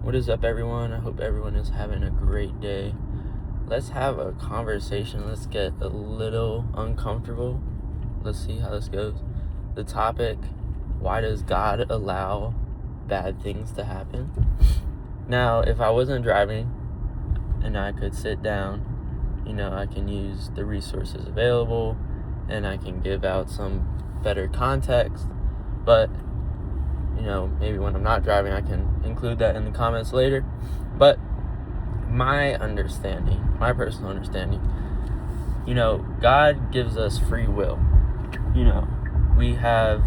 What is up, everyone? I hope everyone is having a great day. Let's have a conversation. Let's get a little uncomfortable. Let's see how this goes. The topic: why does God allow bad things to happen? Now, if I wasn't driving and I could sit down, I can use the resources available and I can give out some better context. But maybe when I'm not driving, I can include that in the comments later. But my personal understanding, God gives us free will. We have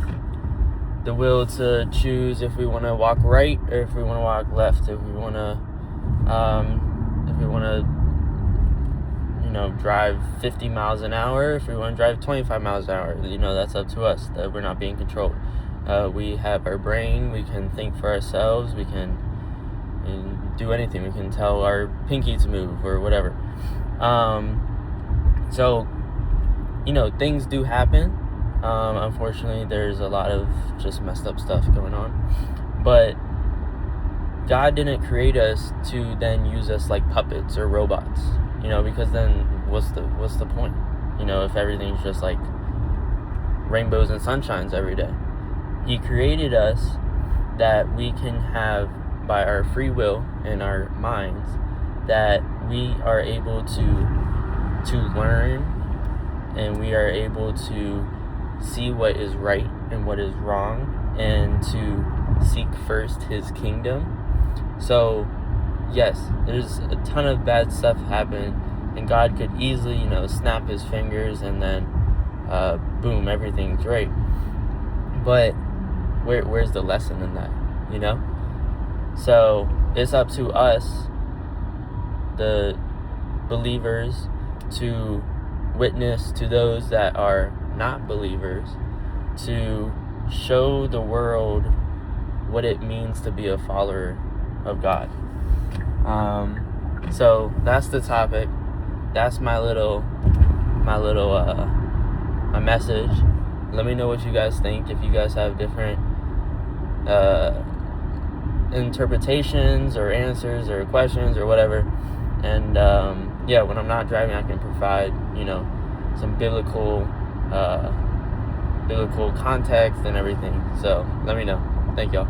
the will to choose if we want to walk right or if we want to walk left, if we want to drive 50 miles an hour, if we want to drive 25 miles an hour, that's up to us, that we're not being controlled. We have our brain. We can think for ourselves. We can do anything. We can tell our pinky to move or whatever. So things do happen. Unfortunately, there's a lot of just messed up stuff going on. But God didn't create us to then use us like puppets or robots. Because then what's the point? If everything's just like rainbows and sunshines every day. He created us that we can have, by our free will and our minds, that we are able to learn and we are able to see what is right and what is wrong and to seek first His kingdom. So yes, there's a ton of bad stuff happen, and God could easily, snap His fingers and then boom, everything's right. But where's the lesson in that, So it's up to us, the believers, to witness to those that are not believers, to show the world what it means to be a follower of God. So that's the topic. That's my message. Let me know what you guys think. If you guys have different interpretations or answers or questions or whatever. And when I'm not driving, I can provide some biblical context and everything. So let me know. Thank y'all.